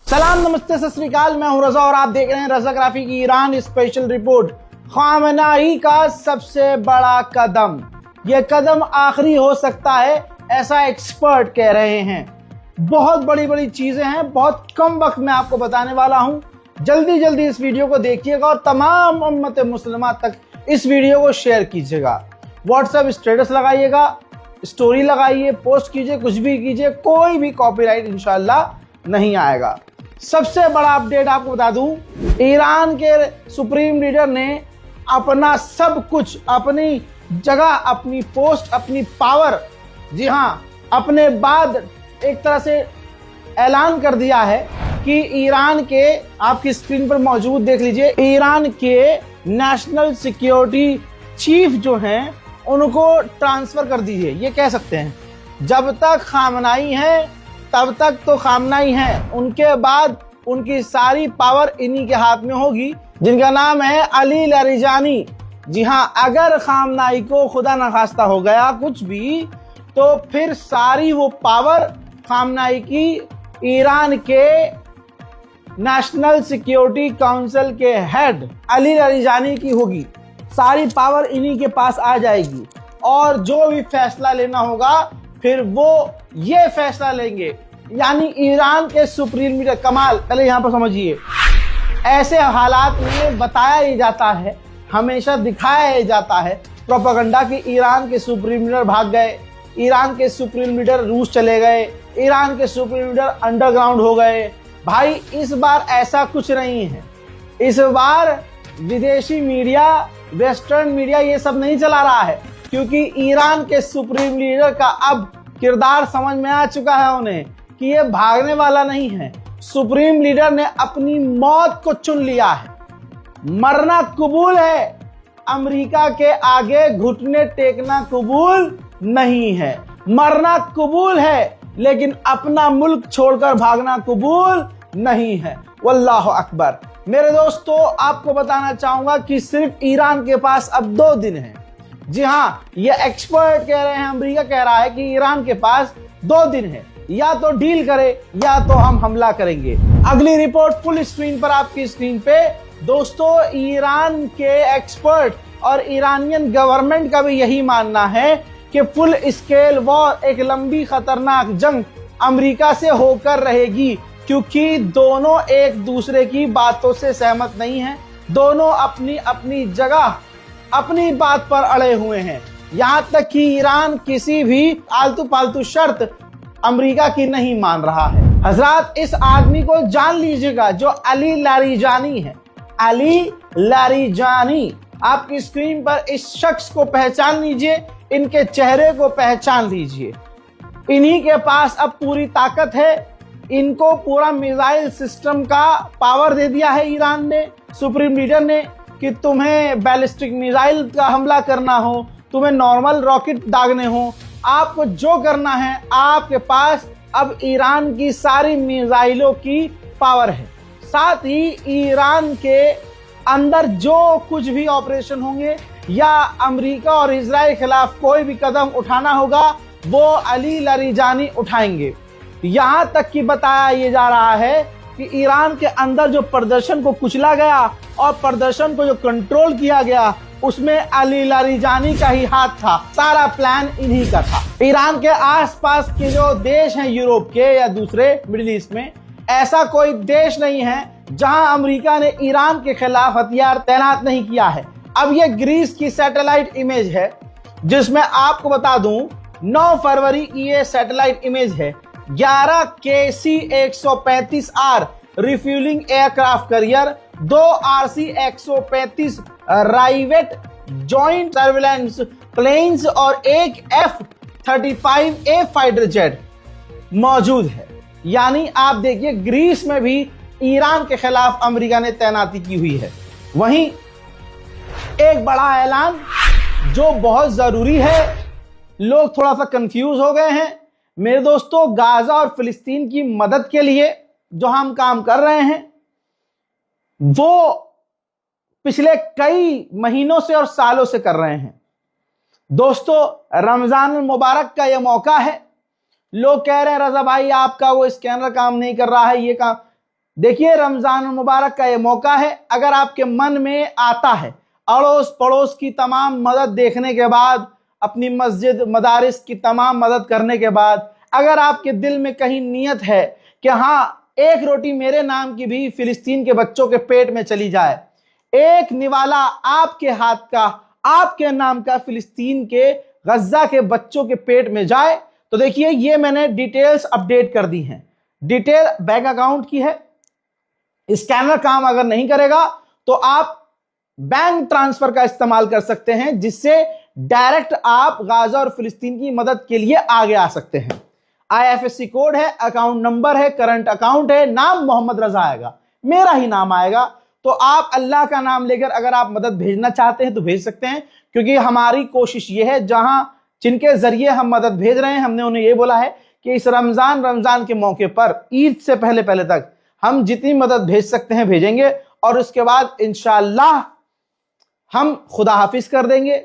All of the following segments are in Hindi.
सलाम, नमस्ते, सत श्री अकाल। मैं हूं रजा और आप देख रहे हैं रजाग्राफी की ईरान स्पेशल रिपोर्ट। खामनेई का सबसे बड़ा कदम, यह कदम आखिरी हो सकता है, ऐसा एक्सपर्ट कह रहे हैं। बहुत बड़ी बड़ी चीजें हैं, बहुत कम वक्त में आपको बताने वाला हूं। जल्दी जल्दी इस वीडियो को देखिएगा और तमाम उम्मत मुस्लिमा तक इस वीडियो को शेयर कीजिएगा। व्हाट्सएप स्टेटस लगाइएगा, स्टोरी लगाइए, पोस्ट कीजिए, कुछ भी कीजिए, कोई भी कॉपीराइट इंशाल्लाह नहीं आएगा। सबसे बड़ा अपडेट आपको बता दूं, ईरान के सुप्रीम लीडर ने अपना सब कुछ, अपनी जगह, अपनी पोस्ट, अपनी पावर, जी हां, अपने बाद एक तरह से ऐलान कर दिया है कि ईरान के, आपकी स्क्रीन पर मौजूद देख लीजिए, ईरान के नेशनल सिक्योरिटी चीफ जो हैं उनको ट्रांसफर कर दीजिए। ये कह सकते हैं जब तक खामनेई है तब तक तो खामनेई है, उनके बाद उनकी सारी पावर इन्हीं के हाथ में होगी, जिनका नाम है अली लारिजानी। जी हां, अगर खामनेई को खुदा न खास्ता हो गया कुछ भी, तो फिर सारी वो पावर खामनेई की ईरान के नेशनल सिक्योरिटी काउंसिल के हेड अली लारिजानी की होगी। सारी पावर इन्हीं के पास आ जाएगी और जो भी फैसला लेना होगा फिर वो ये फैसला लेंगे। यानी ईरान के सुप्रीम लीडर, कमाल, पहले यहां पर समझिए, ऐसे हालात में बताया ही जाता है, हमेशा दिखाया ही जाता है प्रोपेगेंडा कि ईरान के सुप्रीम लीडर भाग गए, ईरान के सुप्रीम लीडर रूस चले गए, ईरान के सुप्रीम लीडर अंडरग्राउंड हो गए। भाई इस बार ऐसा कुछ नहीं है। इस बार विदेशी मीडिया, वेस्टर्न मीडिया ये सब नहीं चला रहा है, क्योंकि ईरान के सुप्रीम लीडर का अब किरदार समझ में आ चुका है उन्हें कि ये भागने वाला नहीं है। सुप्रीम लीडर ने अपनी मौत को चुन लिया है, मरना कबूल है, अमेरिका के आगे घुटने टेकना कबूल नहीं है। मरना कबूल है लेकिन अपना मुल्क छोड़कर भागना कबूल नहीं है। वल्लाहु अकबर। मेरे दोस्तों, आपको बताना चाहूंगा कि सिर्फ ईरान के पास अब 2 दिन है। जी हां, ये एक्सपर्ट कह रहे हैं, अमेरिका कह रहा है कि ईरान के पास 2 दिन है, या तो डील करे या तो हम हमला करेंगे। अगली रिपोर्ट फुल स्क्रीन पर, आपकी स्क्रीन पे। दोस्तों, ईरान के एक्सपर्ट और ईरानियन गवर्नमेंट का भी यही मानना है कि फुल स्केल वॉर, एक लंबी खतरनाक जंग अमेरिका से होकर रहेगी, क्योंकि दोनों एक दूसरे की बातों से सहमत नहीं हैं। दोनों अपनी अपनी जगह, अपनी बात पर अड़े हुए हैं। यहां तक कि ईरान किसी भी आलतू पालतू शर्त अमेरिका की नहीं मान रहा है। हजरात, इस आदमी को जान लीजिएगा जो अली लारिजानी है। अली लारिजानी, आपकी स्क्रीन पर इस शख्स को पहचान लीजिए, इनके चेहरे को पहचान लीजिए। इन्हीं के पास अब पूरी ताकत है। इनको पूरा मिसाइल सिस्टम का पावर दे दिया है ईरान ने, सुप्रीम लीडर ने, कि तुम्हें बैलिस्टिक मिसाइल का हमला करना हो, तुम्हें नॉर्मल रॉकेट दागने हो, आपको जो करना है, आपके पास अब ईरान की सारी मिसाइलों की पावर है। साथ ही ईरान के अंदर जो कुछ भी ऑपरेशन होंगे या अमेरिका और इजराइल के खिलाफ कोई भी कदम उठाना होगा, वो अली लारिजानी उठाएंगे। यहां तक कि बताया ये जा रहा है कि ईरान के अंदर जो प्रदर्शन को कुचला गया और प्रदर्शन को जो कंट्रोल किया गया, उसमें अली लारिजानी का ही हाथ था। सारा प्लान इन्हीं का था। ईरान के आसपास के जो देश हैं, यूरोप के या दूसरे मिडिल ईस्ट में, ऐसा कोई देश नहीं है जहां अमेरिका ने ईरान के खिलाफ हथियार तैनात नहीं किया है। अब ये ग्रीस की सैटेलाइट इमेज है, जिसमें आपको बता दूं 9 फरवरी की ये सैटेलाइट इमेज है। 11 KC-135R refuelling aircraft carrier, 2 RC-135 rivet joint surveillance planes और एक F-35A फाइटर जेट मौजूद है। यानी आप देखिए, ग्रीस में भी ईरान के खिलाफ अमेरिका ने तैनाती की हुई है। वहीं एक बड़ा ऐलान जो बहुत जरूरी है, लोग थोड़ा सा कंफ्यूज हो गए हैं मेरे दोस्तों। गाजा और फिलिस्तीन की मदद के लिए जो हम काम कर रहे हैं, वो पिछले कई महीनों से और सालों से कर रहे हैं। दोस्तों, रमजान मुबारक का यह मौका है। लोग कह रहे हैं रजा भाई आपका वो स्कैनर काम नहीं कर रहा है, ये काम। देखिए, रमजान मुबारक का ये मौका है। अगर आपके मन में आता है अड़ोस पड़ोस की तमाम मदद देखने के बाद, अपनी मस्जिद मदारिस की तमाम मदद करने के बाद, अगर आपके दिल में कहीं नियत है कि हाँ, एक रोटी मेरे नाम की भी फिलिस्तीन के बच्चों के पेट में चली जाए, एक निवाला आपके हाथ का, आपके नाम का फिलिस्तीन के गज्जा के बच्चों के पेट में जाए, तो देखिए, ये मैंने डिटेल्स अपडेट कर दी हैं। डिटेल बैंक अकाउंट की है। स्कैनर काम अगर नहीं करेगा तो आप बैंक ट्रांसफर का इस्तेमाल कर सकते हैं, जिससे डायरेक्ट आप गाजा और फिलिस्तीन की मदद के लिए आगे आ सकते हैं। IFSC कोड है, अकाउंट नंबर है, करंट अकाउंट है, नाम मोहम्मद रजा आएगा, मेरा ही नाम आएगा। तो आप अल्लाह का नाम लेकर अगर आप मदद भेजना चाहते हैं तो भेज सकते हैं, क्योंकि हमारी कोशिश यह है, जहां जिनके जरिए हम मदद भेज रहे हैं, हमने उन्हें यह बोला है कि इस रमजान के मौके पर, ईद से पहले पहले तक हम जितनी मदद भेज सकते हैं भेजेंगे, और उसके बाद इंशाअल्लाह हम खुदा हाफिज कर देंगे।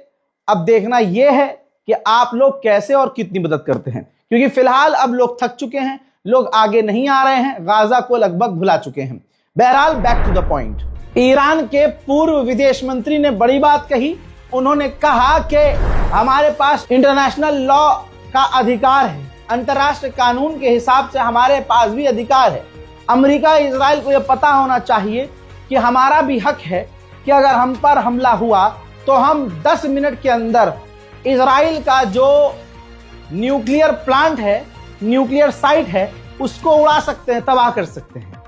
अब देखना यह है कि आप लोग कैसे और कितनी मदद करते हैं, क्योंकि फिलहाल अब लोग थक चुके हैं, लोग आगे नहीं आ रहे हैं, गाजा को लगभग भुला चुके हैं। बहरहाल, back to the point. Iran के पूर्व विदेश मंत्री ने बड़ी बात कही। उन्होंने कहा कि हमारे पास इंटरनेशनल लॉ का अधिकार है, अंतर्राष्ट्रीय कानून के हिसाब से हमारे पास भी अधिकार है। अमेरिका इजराइल को यह पता होना चाहिए कि हमारा भी हक है कि अगर हम पर हमला हुआ तो हम 10 मिनट के अंदर इजराइल का जो न्यूक्लियर प्लांट है, न्यूक्लियर साइट है, उसको उड़ा सकते हैं, तबाह कर सकते हैं।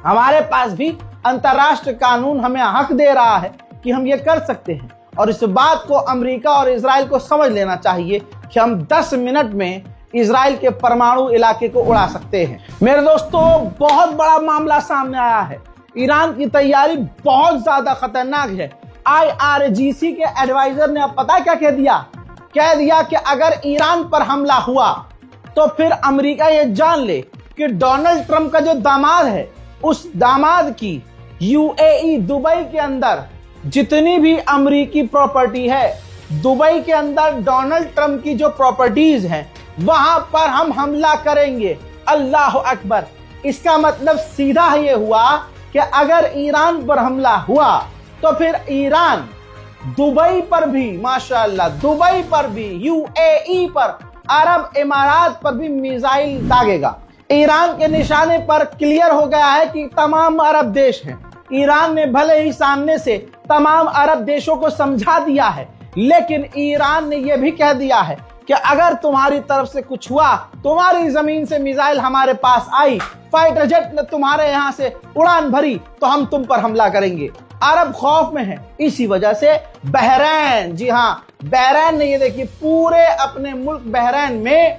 हमारे पास भी अंतर्राष्ट्रीय कानून हमें हक दे रहा है कि हम ये कर सकते हैं, और इस बात को अमेरिका और इजराइल को समझ लेना चाहिए कि हम 10 मिनट में इजराइल के परमाणु इलाके को उड़ा सकते हैं। मेरे दोस्तों, बहुत बड़ा मामला सामने आया है। ईरान की तैयारी बहुत ज्यादा खतरनाक है। IRGC के एडवाइजर ने अब पता क्या कह दिया कि अगर ईरान पर हमला हुआ तो फिर अमेरिका ये जान ले कि डोनाल्ड ट्रंप का जो दामाद है, उस दामाद की UAE दुबई के अंदर जितनी भी अमेरिकी प्रॉपर्टी है, दुबई के अंदर डोनाल्ड ट्रंप की जो प्रॉपर्टीज हैं, वहां पर हम हमला करेंगे। अल्लाह अकबर। इसका मतलब सीधा ये हुआ कि अगर ईरान पर हमला हुआ तो फिर ईरान दुबई पर भी, माशाअल्लाह, दुबई पर भी, UAE पर, अरब इमारात पर भी मिसाइल दागेगा। ईरान के निशाने पर क्लियर हो गया है कि तमाम अरब देश हैं। ईरान ने भले ही सामने से तमाम अरब देशों को समझा दिया है, लेकिन ईरान ने यह भी कह दिया है कि अगर तुम्हारी तरफ से कुछ हुआ, तुम्हारी जमीन से मिसाइल हमारे पास आई, फाइटर जेट ने तुम्हारे यहां से उड़ान भरी, तो हम तुम पर हमला करेंगे। अरब खौफ में है। इसी वजह से बहरैन, जी हां, बहरैन ने, ये देखिए, पूरे अपने मुल्क बहरैन में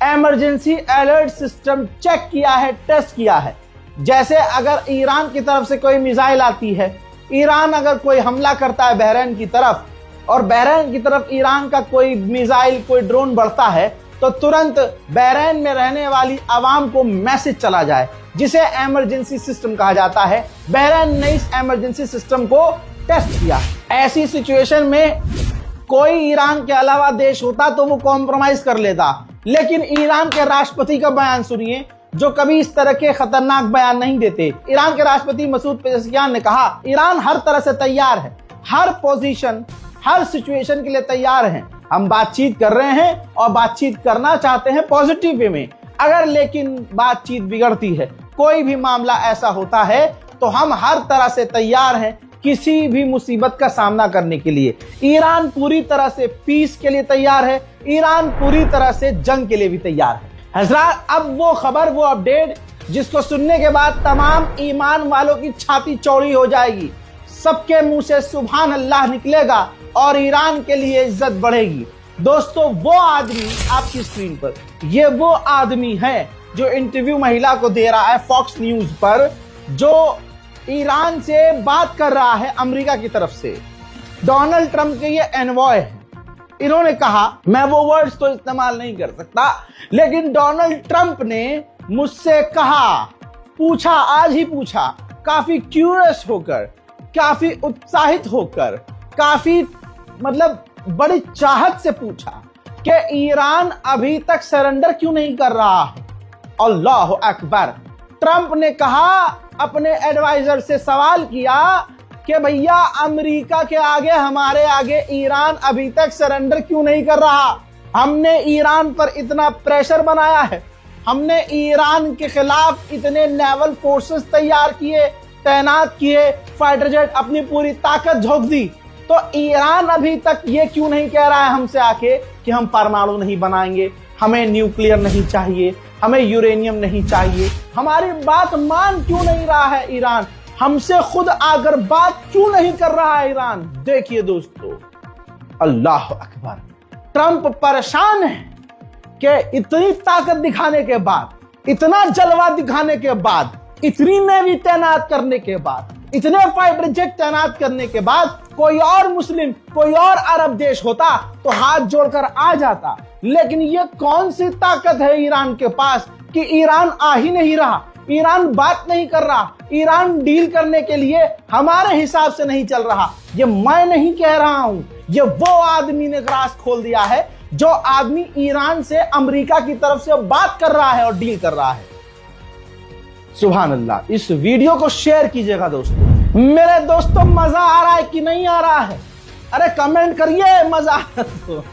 इमरजेंसी अलर्ट सिस्टम चेक किया है, टेस्ट किया है। जैसे अगर ईरान की तरफ से कोई मिसाइल आती है, ईरान अगर कोई हमला करता है बहरैन की तरफ, और बहरैन की तरफ ईरान का कोई मिसाइल, कोई ड्रोन बढ़ता है, तो तुरंत बहरैन में रहने वाली आवाम को मैसेज चला जाए, जिसे इमरजेंसी सिस्टम कहा जाता है। बहरैन ने इस इमरजेंसी सिस्टम को टेस्ट किया। ऐसी सिचुएशन में कोई ईरान के अलावा देश होता तो वो कॉम्प्रोमाइज कर लेता, लेकिन ईरान के राष्ट्रपति का बयान सुनिए, जो कभी इस तरह के खतरनाक बयान नहीं देते। ईरान के राष्ट्रपति मसूद पेज़ेश्कियान ने कहा, ईरान हर तरह से तैयार है, हर पोजीशन, हर सिचुएशन के लिए तैयार हैं। हम बातचीत कर रहे हैं और बातचीत करना चाहते हैं पॉजिटिव वे में। अगर लेकिन बातचीत बिगड़ती है, कोई भी मामला ऐसा होता है, तो हम हर तरह से तैयार हैं किसी भी मुसीबत का सामना करने के लिए। ईरान पूरी तरह से पीस के लिए तैयार है, ईरान पूरी तरह से जंग के लिए भी तैयार है। हज़रात, अब वो खबर, वो अपडेट जिसको सुनने के बाद तमाम ईमान वालों की छाती चौड़ी हो जाएगी, सबके मुंह से सुभान अल्लाह निकलेगा और ईरान के लिए इज्जत बढ़ेगी। दोस्तों, वो आदमी आपकी स्क्रीन पर, ये वो आदमी है जो इंटरव्यू महिला को दे रहा है फॉक्स न्यूज पर, जो ईरान से बात कर रहा है अमेरिका की तरफ से। डोनाल्ड ट्रंप के ये एनवॉय है। इन्होंने कहा, मैं वो वर्ड्स तो इस्तेमाल नहीं कर सकता, लेकिन डोनाल्ड ट्रंप ने मुझसे कहा, पूछा, आज ही पूछा, काफी क्यूरियस होकर, काफी उत्साहित होकर, काफी मतलब बड़ी चाहत से पूछा कि ईरान अभी तक सरेंडर क्यों नहीं कर रहा है। अल्लाह अकबर। ट्रंप ने कहा, अपने एडवाइजर से सवाल किया कि भैया अमेरिका के आगे, हमारे आगे ईरान अभी तक सरेंडर क्यों नहीं कर रहा? हमने ईरान पर इतना प्रेशर बनाया है, हमने ईरान के खिलाफ इतने नेवल फोर्सेस तैयार किए, तैनात किए, फाइटर जेट, अपनी पूरी ताकत झोंक दी, तो ईरान अभी तक ये क्यों नहीं कह रहा है हमसे आके कि हम परमाणु नहीं बनाएंगे, हमें न्यूक्लियर नहीं चाहिए, हमें यूरेनियम नहीं चाहिए? हमारी बात मान क्यों नहीं रहा है ईरान? हमसे खुद आकर बात क्यों नहीं कर रहा है ईरान? देखिए दोस्तों, अल्लाह अकबर, ट्रंप परेशान है कि इतनी ताकत दिखाने के बाद, इतना जलवा दिखाने के बाद, इतनी नेवी तैनात करने के बाद, इतने फाइटर जेट तैनात करने के बाद कोई और मुस्लिम, कोई और अरब देश होता तो हाथ जोड़कर आ जाता। लेकिन ये कौन सी ताकत है ईरान के पास कि ईरान आ ही नहीं रहा, ईरान बात नहीं कर रहा, ईरान डील करने के लिए हमारे हिसाब से नहीं चल रहा। ये मैं नहीं कह रहा हूं, ये वो आदमी ने राज खोल दिया है जो आदमी ईरान से अमेरिका की तरफ से बात कर रहा है और डील कर रहा है। सुभान अल्लाह। इस वीडियो को शेयर कीजिएगा दोस्तों। मेरे दोस्तों, मजा आ रहा है कि नहीं आ रहा है? अरे कमेंट करिए, मजा आ रहा है तो।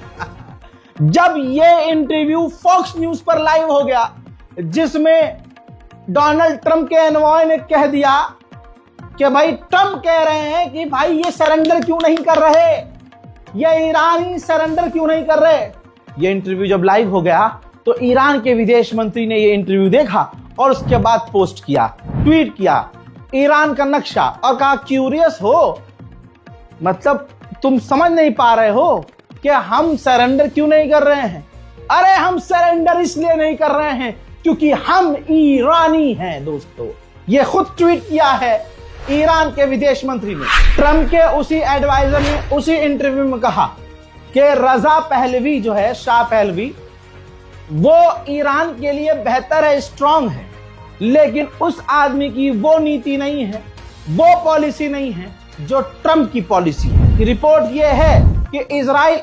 जब ये इंटरव्यू फॉक्स न्यूज पर लाइव हो गया, जिसमें डोनाल्ड ट्रंप के एनवॉय ने कह दिया कि भाई, ट्रंप कह रहे हैं कि भाई ये सरेंडर क्यों नहीं कर रहे, ये ईरानी सरेंडर क्यों नहीं कर रहे। ये इंटरव्यू जब लाइव हो गया तो ईरान के विदेश मंत्री ने ये इंटरव्यू देखा और उसके बाद पोस्ट किया, ट्वीट किया ईरान का नक्शा और कहा, क्यूरियस हो, मतलब तुम समझ नहीं पा रहे हो कि हम सरेंडर क्यों नहीं कर रहे हैं? अरे हम सरेंडर इसलिए नहीं कर रहे हैं क्योंकि हम ईरानी हैं दोस्तों। ये खुद ट्वीट किया है ईरान के विदेश मंत्री ने। ट्रंप के उसी एडवाइजर ने उसी इंटरव्यू में कहा कि रजा पहलवी जो है, शाह पहलवी, वो ईरान के लिए बेहतर है, स्ट्रांग है, लेकिन उस आदमी की वो नीति नहीं है, वो पॉलिसी नहीं है जो ट्रंप की पॉलिसी है। रिपोर्ट ये है कि इजराइल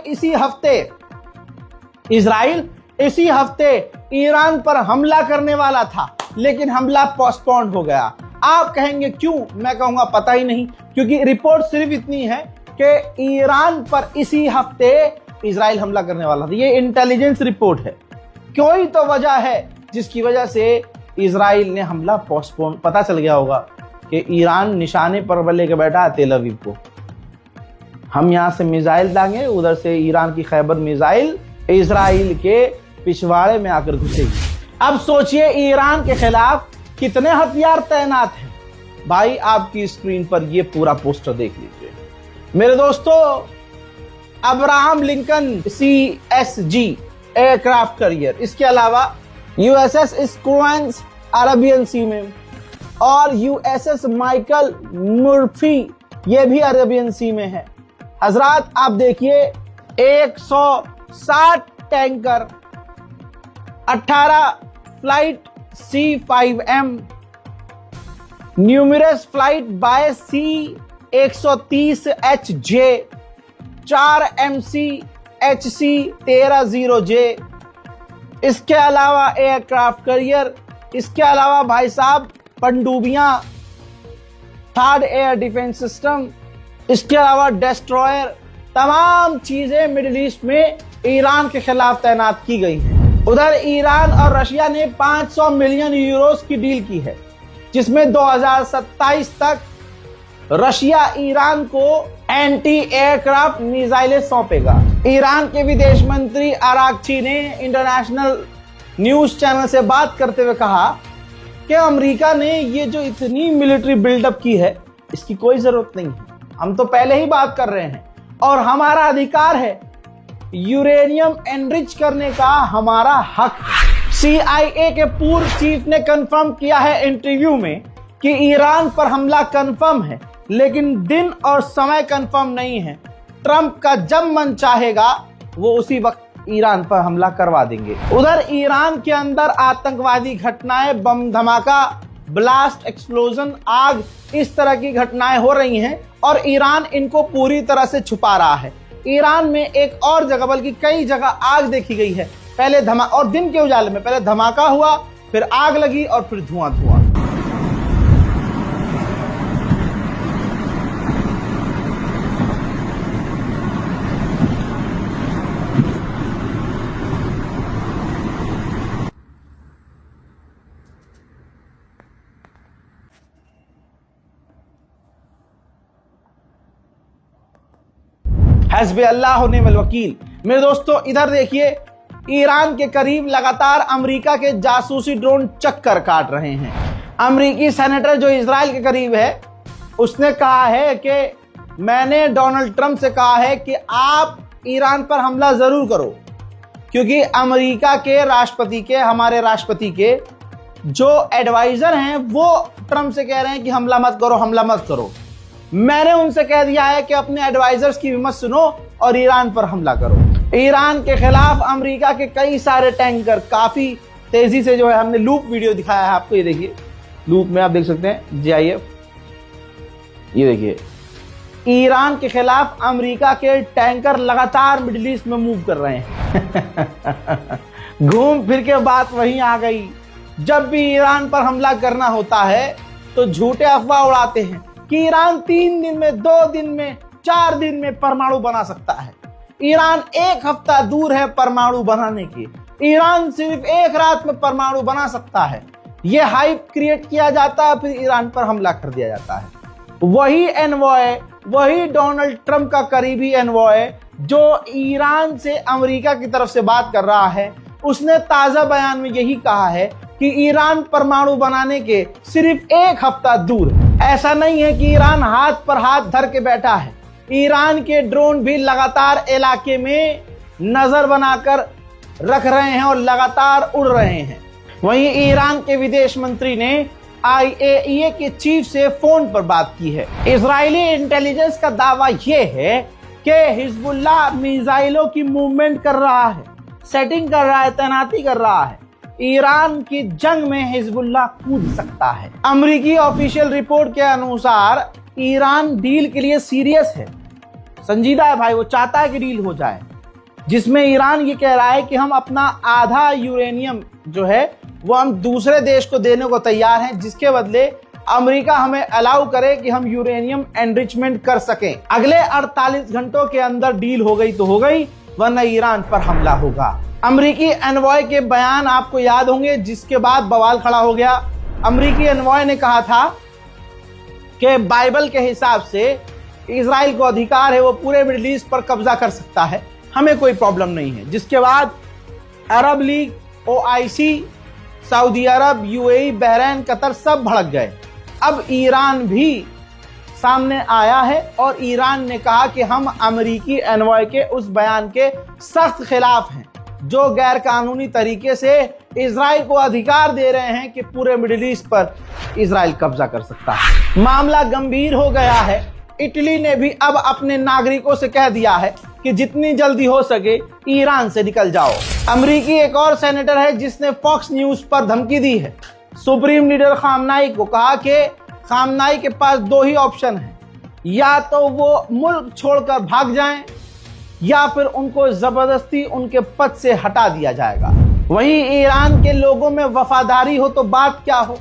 इसी हफ्ते ईरान पर हमला करने वाला था, लेकिन हमला पोस्टपोन्ड हो गया। आप कहेंगे क्यों? मैं कहूंगा पता ही नहीं, क्योंकि रिपोर्ट सिर्फ इतनी है कि ईरान पर इसी हफ्ते इजराइल हमला करने वाला था। ये इंटेलिजेंस रिपोर्ट है। कोई तो वजह है जिसकी वजह से इजराइल ने हमला पोस्टपोन, पता चल गया होगा कि ईरान निशाने पर लेके बैठा है तेल अवीव को। हम यहां से मिसाइल दांगे, उधर से ईरान की खैबर मिसाइल इजराइल के पिछवाड़े में आकर घुसेगी। अब सोचिए ईरान के खिलाफ कितने हथियार तैनात हैं। भाई आपकी स्क्रीन पर ये पूरा पोस्टर देख लीजिए मेरे दोस्तों। Abraham Lincoln CSG aircraft carrier, इसके अलावा USS स्क्वांस अरेबियन सी में, और USS माइकल मुर्फी, ये भी अरेबियन सी में है। हजरात आप देखिए, 160 tanker, 18 flight C5M, numerous flight by C-130HJ, 4 MC-HC-13-0J, इसके अलावा एयरक्राफ्ट कैरियर, इसके अलावा भाई साहब पनडुब्बियां, थर्ड एयर डिफेंस सिस्टम, इसके अलावा डेस्ट्रॉयर, तमाम चीजें मिडिल ईस्ट में ईरान के खिलाफ तैनात की गई हैं। उधर ईरान और रशिया ने 500 मिलियन यूरोस की डील की है, जिसमें 2027 तक रशिया ईरान को एंटी एयरक्राफ्ट मिसाइलें सौंपेगा। ईरान के विदेश मंत्री अरागची ने इंटरनेशनल न्यूज चैनल से बात करते हुए कहा कि अमेरिका ने ये जो इतनी मिलिट्री बिल्डअप की है, इसकी कोई जरूरत नहीं है। हम तो पहले ही बात कर रहे हैं और हमारा अधिकार है, यूरेनियम एनरिच करने का हमारा हक है। CIA के पूर्व चीफ ने कंफर्म किया है इंटरव्यू में कि ईरान पर हमला कंफर्म है, लेकिन दिन और समय कंफर्म नहीं है। ट्रंप का जब मन चाहेगा वो उसी वक्त ईरान पर हमला करवा देंगे। उधर ईरान के अंदर आतंकवादी घटनाएं, बम धमाका, ब्लास्ट, एक्सप्लोजन, आग, इस तरह की घटनाएं हो रही हैं और ईरान इनको पूरी तरह से छुपा रहा है। ईरान में एक और जगह, बल्कि कई जगह आग देखी गई है। पहले और दिन के उजाले में पहले धमाका हुआ, फिर आग लगी और फिर धुआं। हस्बी अल्लाह व निअमल वकील। मेरे दोस्तों इधर देखिए, ईरान के करीब लगातार अमेरिका के जासूसी ड्रोन चक्कर काट रहे हैं। अमेरिकी सेनेटर जो इजराइल के करीब है, उसने कहा है कि मैंने डोनाल्ड ट्रंप से कहा है कि आप ईरान पर हमला जरूर करो, क्योंकि अमेरिका के राष्ट्रपति के, हमारे राष्ट्रपति के जो एडवाइजर हैं वो ट्रंप से कह रहे हैं कि हमला मत करो, हमला मत करो। मैंने उनसे कह दिया है कि अपने एडवाइजर्स की भी मत सुनो और ईरान पर हमला करो। ईरान के खिलाफ अमेरिका के कई सारे टैंकर काफी तेजी से जो है, हमने लूप वीडियो दिखाया है आपको, ये देखिए लूप में आप देख सकते हैं GIF, ये देखिए ईरान के खिलाफ अमेरिका के टैंकर लगातार मिडिल ईस्ट में मूव कर रहे हैं। घूम फिर के बात वहीं आ गई, जब भी ईरान पर हमला करना होता है तो झूठे अफवाह उड़ाते हैं कि ईरान 3 दिन में, 2 दिन में, 4 दिन में परमाणु बना सकता है। ईरान 1 हफ्ता दूर है परमाणु बनाने के। ईरान सिर्फ 1 रात में परमाणु बना सकता है। यह हाइप क्रिएट किया जाता है, फिर ईरान पर हमला कर दिया जाता है। वही एनवॉय, वही डोनाल्ड ट्रंप का करीबी एनवॉय जो ईरान से अमेरिका की तरफ से बात कर रहा है, उसने ताजा बयान में यही कहा है कि ईरान परमाणु बनाने के सिर्फ 1 हफ्ता दूर है। ऐसा नहीं है कि ईरान हाथ पर हाथ धर के बैठा है। ईरान के ड्रोन भी लगातार इलाके में नजर बनाकर रख रहे हैं और लगातार उड़ रहे हैं। वहीं ईरान के विदेश मंत्री ने IAEA के चीफ से फोन पर बात की है। इजरायली इंटेलिजेंस का दावा यह है कि हिजबुल्लाह मिसाइलों की मूवमेंट कर रहा है, सेटिंग कर रहा है, तैनाती कर रहा है। ईरान की जंग में हिजबुल्लाह कूद सकता है। अमेरिकी ऑफिशियल रिपोर्ट के अनुसार ईरान डील के लिए सीरियस है, संजीदा है भाई। वो चाहता है कि डील हो जाए, जिसमें ईरान ये कह रहा है कि हम अपना आधा यूरेनियम जो है वो हम दूसरे देश को देने को तैयार हैं, जिसके बदले अमेरिका हमें अलाउ करे कि हम यूरेनियम एनरिचमेंट कर सकें। अगले 48 घंटों के अंदर डील हो गई तो हो गई, वरना ईरान पर हमला होगा। अमेरिकी एनवॉय के बयान आपको याद होंगे, जिसके बाद बवाल खड़ा हो गया। अमेरिकी एनवॉय ने कहा था कि बाइबल के हिसाब से इजराइल को अधिकार है, वो पूरे मिडिल ईस्ट पर कब्जा कर सकता है, हमें कोई प्रॉब्लम नहीं है। जिसके बाद अरब लीग, OIC, सऊदी अरब, UAE, बहरीन, कतर सब भड़क गए। अब ईरान भी सामने आया है और ईरान ने कहा कि हम अमेरिकी एनवॉय के उस बयान के सख्त खिलाफ हैं, जो गैर कानूनी तरीके से इजराइल को अधिकार दे रहे हैं कि पूरे मिडिल ईस्ट पर इजराइल कब्जा कर सकता है। मामला गंभीर हो गया है। इटली ने भी अब अपने नागरिकों से कह दिया है कि जितनी जल्दी हो सके ईरान से निकल जाओ। अमेरिकी एक और सेनेटर है जिसने फॉक्स न्यूज पर धमकी दी है। सुप्रीम लीडर खामनाई को कहा कि खामनाई के पास 2 ही ऑप्शन है, या तो वो मुल्क छोड़कर भाग जाएं या फिर उनको जबरदस्ती उनके पद से हटा दिया जाएगा। वहीं ईरान के लोगों में वफादारी हो तो बात क्या हो,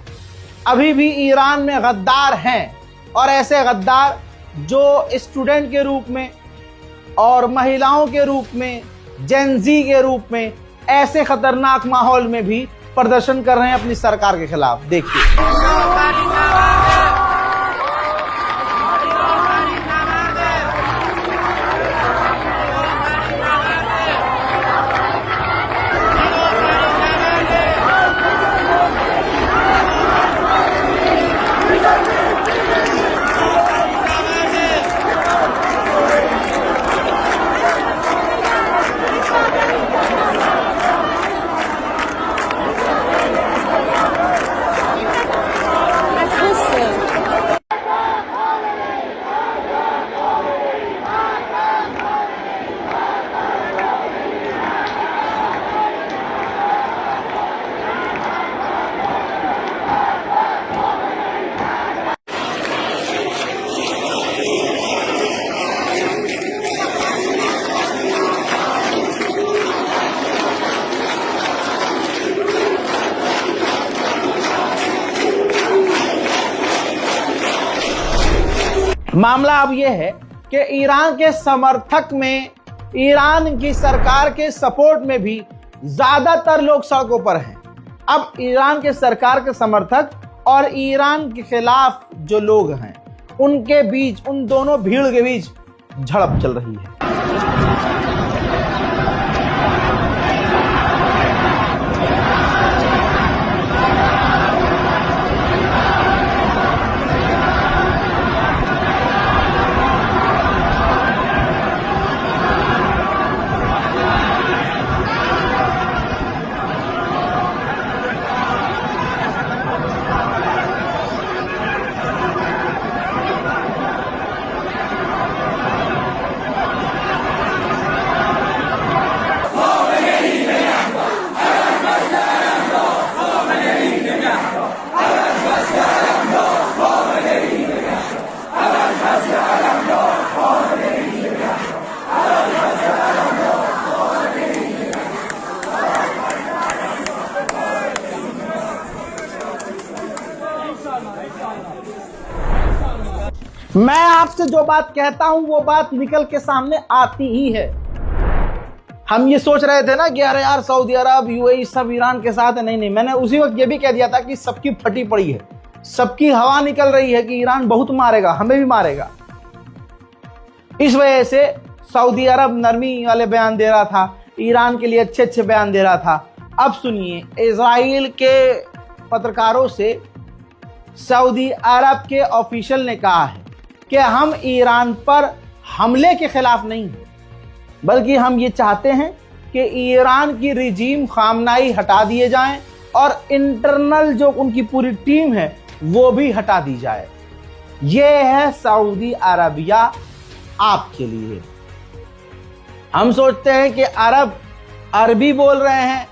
अभी भी ईरान में गद्दार हैं, और ऐसे गद्दार जो स्टूडेंट के रूप में और महिलाओं के रूप में, जेनजी के रूप में, ऐसे खतरनाक माहौल में भी प्रदर्शन कर रहे हैं अपनी सरकार के खिलाफ। देखिए मामला अब यह है कि ईरान के समर्थक में, ईरान की सरकार के सपोर्ट में भी ज्यादातर लोग सड़कों पर हैं। अब ईरान के सरकार के समर्थक और ईरान के खिलाफ जो लोग हैं, उनके बीच, उन दोनों भीड़ के बीच झड़प चल रही है। मैं आपसे जो बात कहता हूं वो बात निकल के सामने आती ही है। हम ये सोच रहे थे ना कि अरे यार सऊदी अरब यूएई सब ईरान के साथ है। नहीं, मैंने उसी वक्त ये भी कह दिया था कि सबकी फटी पड़ी है, सबकी हवा निकल रही है कि ईरान बहुत मारेगा, हमें भी मारेगा। इस वजह से सऊदी अरब नरमी वाले बयान दे रहा था, ईरान के लिए अच्छे अच्छे बयान दे रहा था। अब सुनिए, इजराइल के पत्रकारों से सऊदी अरब के ऑफिशियल ने कहा है कि हम ईरान पर हमले के खिलाफ नहीं हैं, बल्कि हम ये चाहते हैं कि ईरान की रिजीम खामनाई हटा दिए जाएं और इंटरनल जो उनकी पूरी टीम है वो भी हटा दी जाए। ये है सऊदी अरबिया आपके लिए। हम सोचते हैं कि अरब अरबी बोल रहे हैं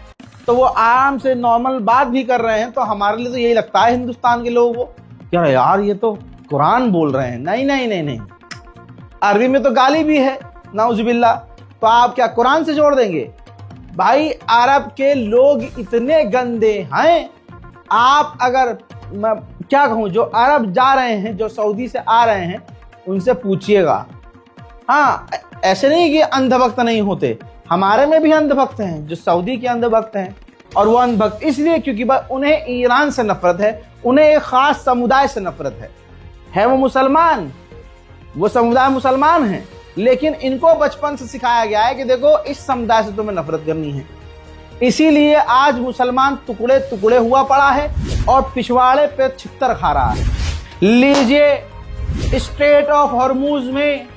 तो वो आराम से नॉर्मल बात भी कर रहे हैं, तो हमारे लिए तो यही लगता है हिंदुस्तान के लोगों को क्या यार ये तो कुरान बोल रहे हैं। नहीं, अरबी में तो गाली भी है, नाउजुबिल्ला। तो आप क्या कुरान से जोड़ देंगे? भाई अरब के लोग इतने गंदे हैं। आप अगर मैं क्या कहूं, जो अरब जा रहे हैं, जो सऊदी से आ रहे हैं, उनसे पूछिएगा। हाँ, ऐसे नहीं कि अंधभक्त नहीं होते, हमारे में भी अंधभक्त हैं जो सऊदी के अंधभक्त हैं। और वो अंधभक्त इसलिए क्योंकि उन्हें ईरान से नफरत है, उन्हें एक खास समुदाय से नफरत है वो मुसलमान, वो समुदाय मुसलमान है, लेकिन इनको बचपन से सिखाया गया है कि देखो इस समुदाय से तुम्हें नफरत करनी है। इसीलिए आज मुसलमान टुकड़े टुकड़े हुआ पड़ा है और पिछवाड़े पे छितर खा रहा है। लीजिए, स्ट्रेट ऑफ हॉर्मूज में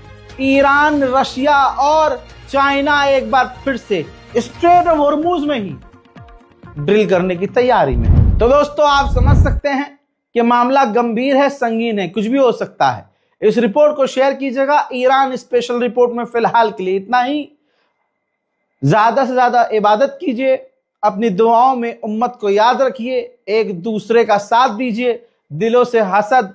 ईरान, रशिया और चाइना एक बार फिर से स्ट्रेट ऑफ हॉर्मूज में ही ड्रिल करने की तैयारी में। तो दोस्तों, आप समझ सकते हैं कि मामला गंभीर है, संगीन है, कुछ भी हो सकता है। इस रिपोर्ट को शेयर कीजिएगा। ईरान स्पेशल रिपोर्ट में फिलहाल के लिए इतना ही। ज्यादा से ज्यादा इबादत कीजिए, अपनी दुआओं में उम्मत को याद रखिए, एक दूसरे का साथ दीजिए, दिलों से हसद,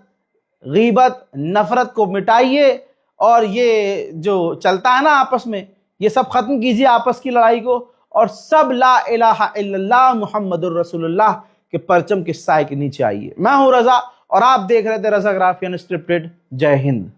गीबत, नफरत को मिटाइए और ये जो चलता है ना आपस में, ये सब खत्म कीजिए, आपस की लड़ाई को, और सब ला इलाहा इल्लल्लाह मुहम्मदुर रसूलुल्लाह के परचम के साए के नीचे आइए। मैं हूं रजा और आप देख रहे थे रजाग्राफी अनस्क्रिप्टेड। जय हिंद।